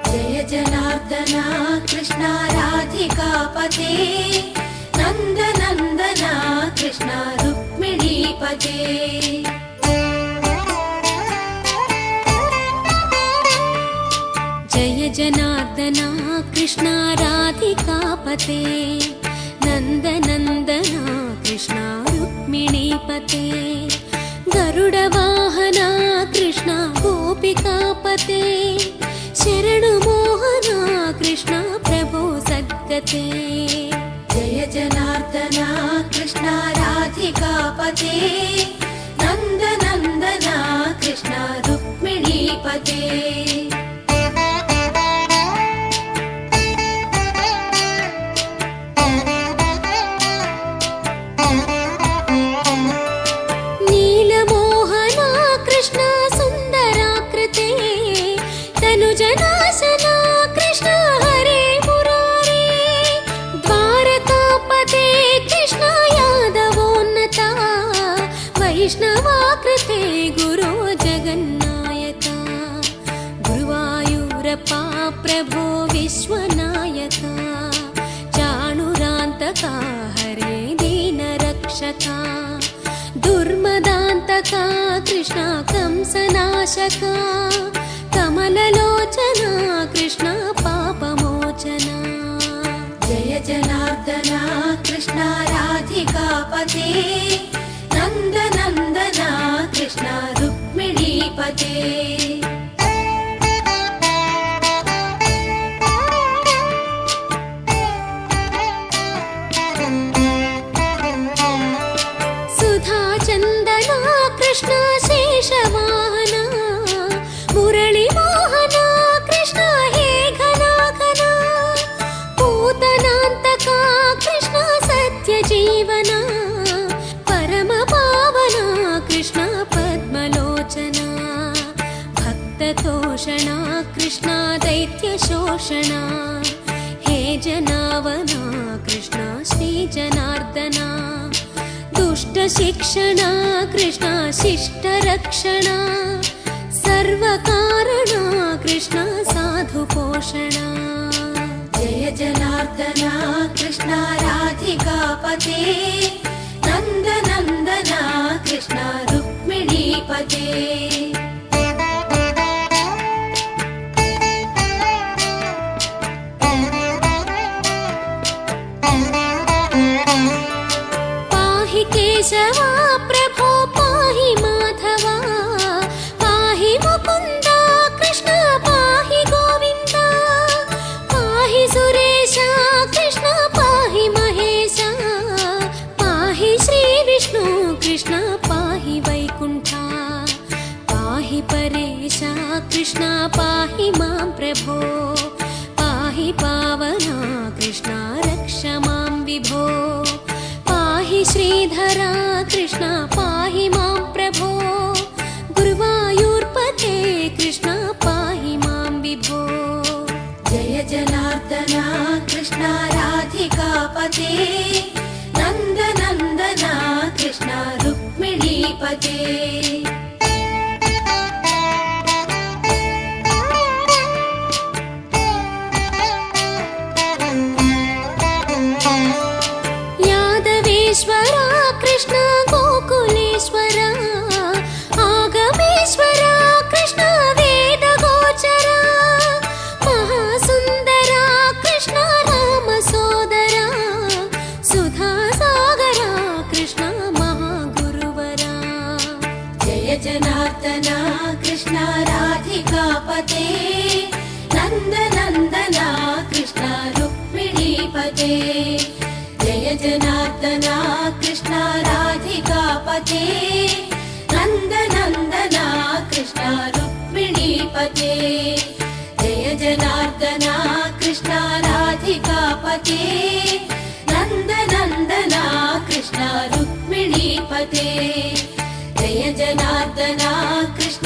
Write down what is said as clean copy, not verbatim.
जय जनार्दना कृष्णा राधिकापते नन्दनन्दना कृष्णा रुक्मिणीपते। जय जनार्दना कृष्णा राधिकापते नन्दनन्दना कृष्णा रुक्मिणीपते। गरुडवाहना कृष्णा गोपिकापते शरणु मोहना कृष्णा प्रभो सद्गते। जय जनार्दना कृष्णा राधिकापते नन्दनन्दना कृष्णा रुक्मिणीपते। नीलमोहना कृष्णा सुन्दराकृते तनुजनाशना कृष्णा हरे मुरारे। द्वारकापते कृष्णा यादवोन्नता वैष्णवाकृते गुरो जगन्नायका। गुरुवायूरप्पा प्रभो विश्वनायका चाणुरान्तका हरे दीनरक्षका। दुर्मदान्तका कृष्णा कंसनाशका कमललोचना कृष्णा पापमोचना। जय जनार्दना कृष्णा राधिकापते नन्दनन्दना कृष्णा रुक्मिणीपते। सुधाचन्दना कृष्णा शेषवाहना मुरळीमोहना कृष्णा हे घना घना। पूतनान्तका कृष्णा सत्यजीवना परमपावना कृष्णा पद्मलोचना। भक्ततोषणा कृष्णा दैत्यशोषणा हे जनावना कृष्णा श्रीजनार्दना। दुष्टशिक्षणा कृष्णा शिष्टरक्षणा सर्वकारणा कृष्णा साधुपोषणा। जय जनार्दना कृष्णा राधिकापते नन्दनन्दना कृष्णा रुक्मिणीपते। केशवा प्रभो पाहि माधवा पाहि मुकुन्दा कृष्णा पाहि गोविन्दा। पाहि सुरेशा कृष्णा पाहि महेशा पाहि श्रीविष्णु कृष्णा पाहि वैकुण्ठा। पाहि परेशा कृष्णा पाहि मां प्रभो पाहि पावना कृष्णा रक्ष मां विभो। पाहि श्रीधरा कृष्णा पाहि मां प्रभो गुरुवायूर्पते कृष्णा पाहि मां विभो। जय जनार्दना कृष्णा राधिकापते नन्दनन्दना कृष्णा रुक्मिणीपते। यादवेश्वरा कृष्णा गोकुलेश्वरा आगमेश्वरा कृष्णा वेदगोचरा। महासुन्दरा कृष्णा रामसोदरा सुधासागरा कृष्णा महागुरुवरा। जय जनार्दना कृष्णा राधिकापते नन्दनन्दना कृष्णा रुक्मिणीपते। जय जनार्दना कृष्णा राधिकापते नन्दनन्दना कृष्णा रुक्मिणीपते। जय जनार्दना कृष्णा राधिकापते नन्दनन्दना कृष्णा रुक्मिणीपते। जय जनार्दना।